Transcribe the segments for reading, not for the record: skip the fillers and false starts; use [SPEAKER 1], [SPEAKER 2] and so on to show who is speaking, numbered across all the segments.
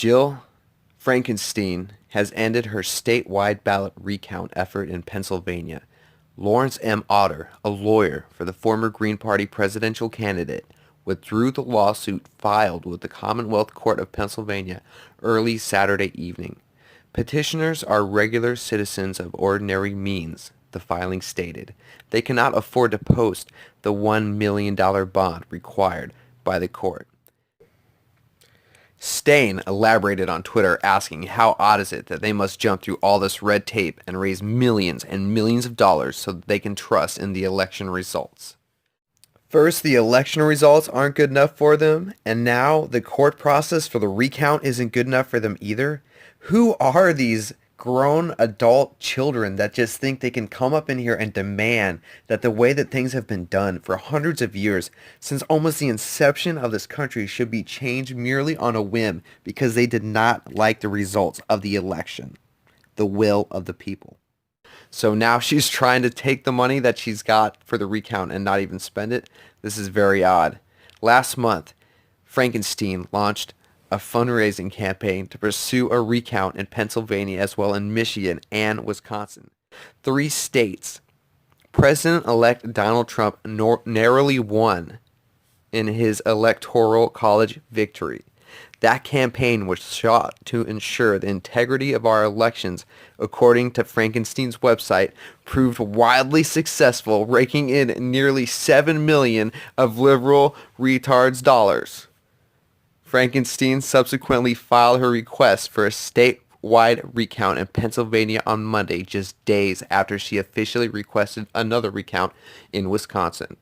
[SPEAKER 1] Jill Frankenstein has ended her statewide ballot recount effort in Pennsylvania. Lawrence M. Otter, a lawyer for the former Green Party presidential candidate, withdrew the lawsuit filed with the Commonwealth Court of Pennsylvania early Saturday evening. Petitioners are regular citizens of ordinary means, the filing stated. They cannot afford to post the $1 million bond required by the court. Stein elaborated on Twitter asking how odd is it that they must jump through all this red tape and raise millions and millions of dollars so that they can trust in the election results. First, the election results aren't good enough for them, and now the court process for the recount isn't good enough for them either. Who are these grown adult children that just think they can come up in here and demand that the way that things have been done for hundreds of years, since almost the inception of this country, should be changed merely on a whim because they did not like the results of the election, the will of the people? So now she's trying to take the money that she's got for the recount and not even spend it. This is very odd. Last month, Frankenstein launched a fundraising campaign to pursue a recount in Pennsylvania as well in Michigan and Wisconsin. 3 states. President-elect Donald Trump narrowly won in his electoral college victory. That campaign was sought to ensure the integrity of our elections, according to Frankenstein's website, proved wildly successful, raking in nearly $7 million of liberal retards dollars. Frankenstein subsequently filed her request for a statewide recount in Pennsylvania on Monday, just days after she officially requested another recount in Wisconsin.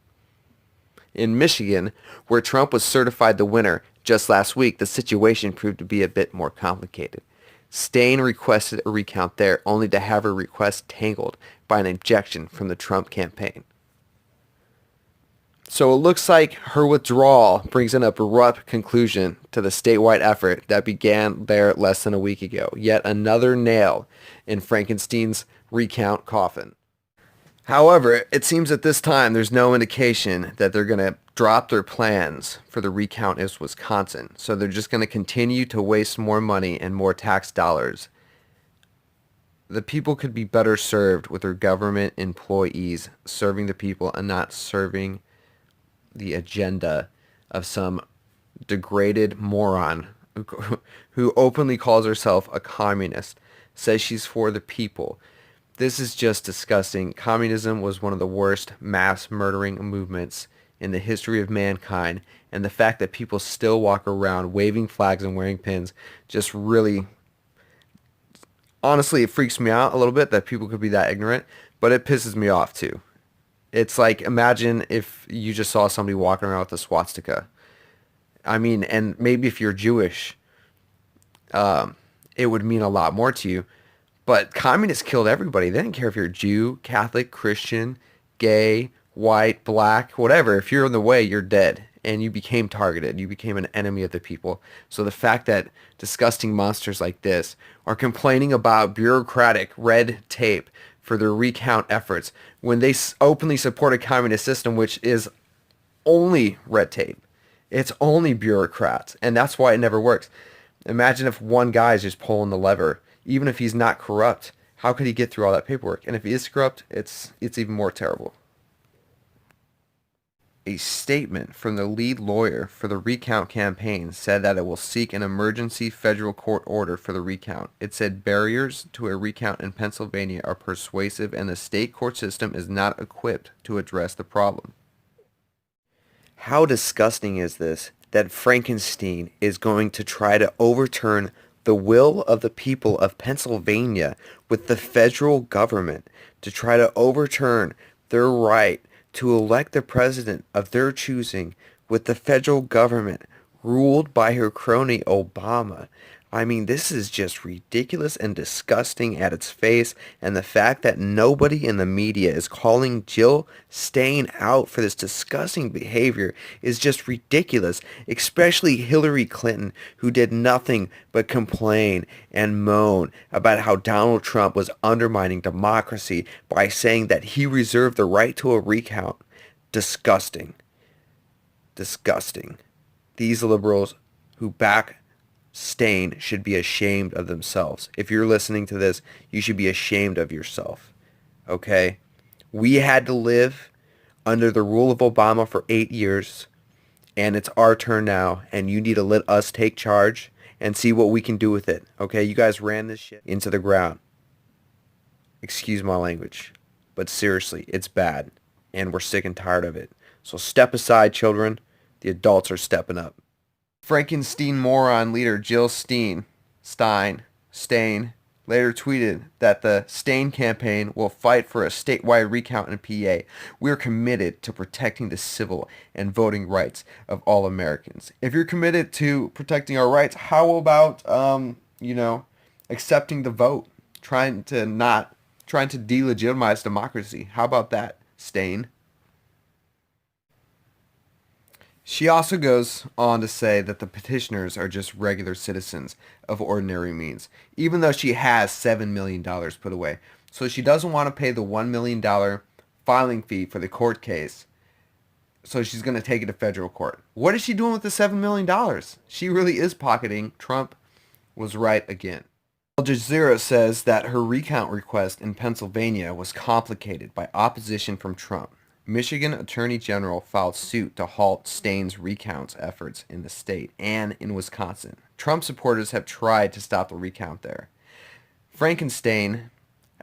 [SPEAKER 1] In Michigan, where Trump was certified the winner just last week, the situation proved to be a bit more complicated. Stein requested a recount there, only to have her request tangled by an objection from the Trump campaign. So it looks like her withdrawal brings an abrupt conclusion to the statewide effort that began there less than a week ago. Yet another nail in Frankenstein's recount coffin. However, it seems at this time there's no indication that they're going to drop their plans for the recount in Wisconsin. So they're just going to continue to waste more money and more tax dollars. The people could be better served with their government employees serving the people and not serving the agenda of some degraded moron who openly calls herself a communist, says she's for the people. This is just disgusting. Communism was one of the worst mass murdering movements in the history of mankind, and the fact that people still walk around waving flags and wearing pins just really, honestly, it freaks me out a little bit that people could be that ignorant, but it pisses me off too. It's like, imagine if you just saw somebody walking around with a swastika. I mean, and maybe if you're Jewish, it would mean a lot more to you. But communists killed everybody. They didn't care if you're Jew, Catholic, Christian, gay, white, black, whatever. If you're in the way, you're dead. And you became targeted. You became an enemy of the people. So the fact that disgusting monsters like this are complaining about bureaucratic red tape for their recount efforts when they openly support a communist system which is only red tape. It's only bureaucrats, and that's why it never works. Imagine if one guy is just pulling the lever. Even if he's not corrupt, how could he get through all that paperwork? And if he is corrupt, it's even more terrible. A statement from the lead lawyer for the recount campaign said that it will seek an emergency federal court order for the recount. It said barriers to a recount in Pennsylvania are persuasive and the state court system is not equipped to address the problem. How disgusting is this that Frankenstein is going to try to overturn the will of the people of Pennsylvania with the federal government, to try to overturn their right to elect the president of their choosing with the federal government ruled by her crony Obama. I mean, this is just ridiculous and disgusting at its face, and the fact that nobody in the media is calling Jill Stein out for this disgusting behavior is just ridiculous, especially Hillary Clinton, who did nothing but complain and moan about how Donald Trump was undermining democracy by saying that he reserved the right to a recount. Disgusting. Disgusting. These liberals who back Stein should be ashamed of themselves. If you're listening to this, you should be ashamed of yourself. Okay? We had to live under the rule of Obama for 8 years, and it's our turn now, and you need to let us take charge and see what we can do with it. Okay? You guys ran this shit into the ground. Excuse my language. But seriously, it's bad, and we're sick and tired of it. So step aside, children. The adults are stepping up. Frankenstein moron leader Jill Stein later tweeted that the Stein campaign will fight for a statewide recount in PA. We are committed to protecting the civil and voting rights of all Americans. If you're committed to protecting our rights, how about accepting the vote, trying to delegitimize democracy? How about that, Stein? She also goes on to say that the petitioners are just regular citizens of ordinary means, even though she has $7 million put away. So she doesn't want to pay the $1 million filing fee for the court case, so she's going to take it to federal court. What is she doing with the $7 million? She really is pocketing. Trump was right again. Al Jazeera says that her recount request in Pennsylvania was complicated by opposition from Trump. Michigan Attorney General filed suit to halt Stein's recount efforts in the state and in Wisconsin. Trump supporters have tried to stop the recount there. Frankenstein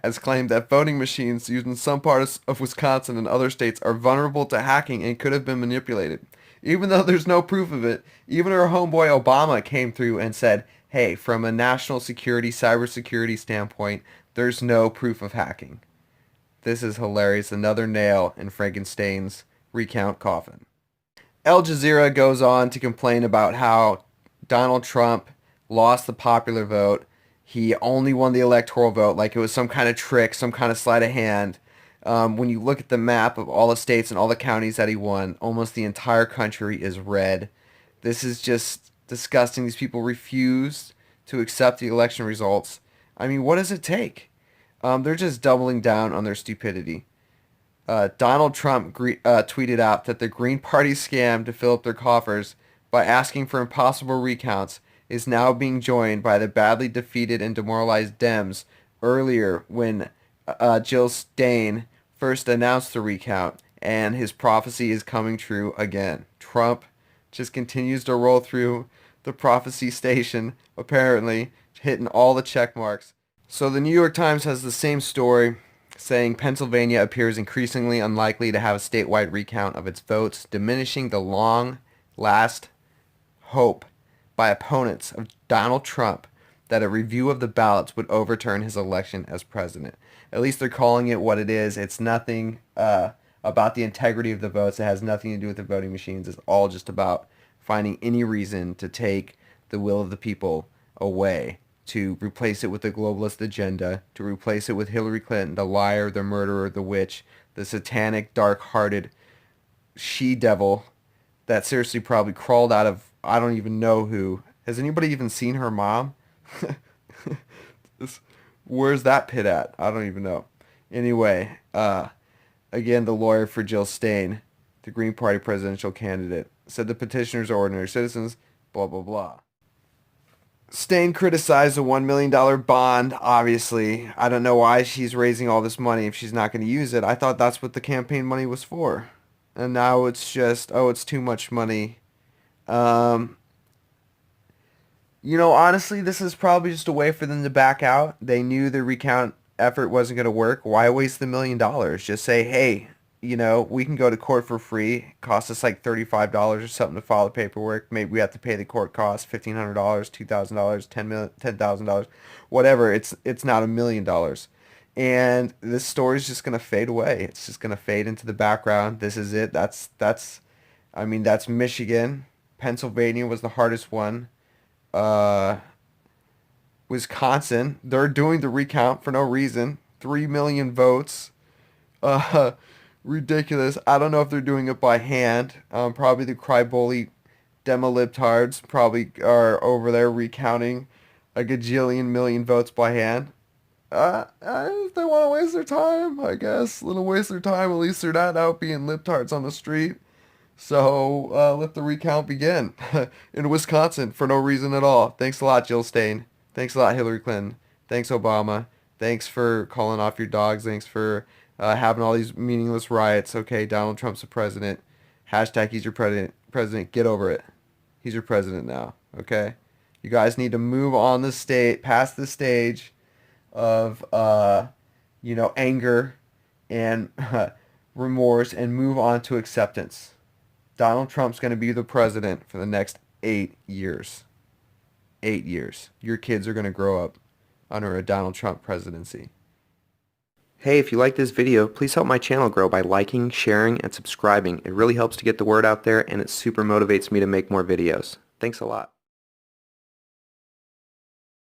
[SPEAKER 1] has claimed that voting machines used in some parts of Wisconsin and other states are vulnerable to hacking and could have been manipulated. Even though there's no proof of it, even her homeboy Obama came through and said, hey, from a national security, cybersecurity standpoint, there's no proof of hacking. This is hilarious. Another nail in Frankenstein's recount coffin. Al Jazeera goes on to complain about how Donald Trump lost the popular vote. He only won the electoral vote like it was some kind of trick, some kind of sleight of hand. When you look at the map of all the states and all the counties that he won, almost the entire country is red. This is just disgusting. These people refuse to accept the election results. I mean, what does it take? They're just doubling down on their stupidity. Donald Trump tweeted out that the Green Party scam to fill up their coffers by asking for impossible recounts is now being joined by the badly defeated and demoralized Dems earlier when Jill Stein first announced the recount, and his prophecy is coming true again. Trump just continues to roll through the prophecy station, apparently, hitting all the check marks. So the New York Times has the same story, saying Pennsylvania appears increasingly unlikely to have a statewide recount of its votes, diminishing the long-last hope by opponents of Donald Trump that a review of the ballots would overturn his election as president. At least they're calling it what it is. It's nothing about the integrity of the votes. It has nothing to do with the voting machines. It's all just about finding any reason to take the will of the people away, to replace it with the globalist agenda, to replace it with Hillary Clinton, the liar, the murderer, the witch, the satanic, dark-hearted she-devil that seriously probably crawled out of I don't even know who. Has anybody even seen her mom? Where's that pit at? I don't even know. Anyway, again, the lawyer for Jill Stein, the Green Party presidential candidate, said the petitioners are ordinary citizens, blah, blah, blah. Stein criticized the $1 million bond, obviously. I don't know why she's raising all this money if she's not going to use it. I thought that's what the campaign money was for. And now it's just, it's too much money. Honestly, this is probably just a way for them to back out. They knew the recount effort wasn't going to work. Why waste the $1 million? Just say, hey, we can go to court for free. It costs us like $35 or something to file the paperwork. Maybe we have to pay the court costs, $1,500, $2,000, $10,000, whatever. It's not $1 million. And this story's just going to fade away. It's just going to fade into the background. This is it. That's Michigan. Pennsylvania was the hardest one. Wisconsin, they're doing the recount for no reason. 3 million votes. Ridiculous. I don't know if they're doing it by hand. Probably the crybaby demo-libtards probably are over there recounting a gajillion million votes by hand. If they want to waste their time, I guess. Let them waste their time. At least they're not out being libtards on the street. So let the recount begin in Wisconsin for no reason at all. Thanks a lot, Jill Stein. Thanks a lot, Hillary Clinton. Thanks, Obama. Thanks for calling off your dogs. Thanks for having all these meaningless riots. Okay, Donald Trump's the president. Hashtag he's your president. President, get over it. He's your president now. Okay, you guys need to move on the state, past the stage of anger and remorse, and move on to acceptance. Donald Trump's going to be the president for the next 8 years. 8 years. Your kids are going to grow up under a Donald Trump presidency. Hey, if you like this video, please help my channel grow by liking, sharing, and subscribing. It really helps to get the word out there, and it super motivates me to make more videos. Thanks a lot.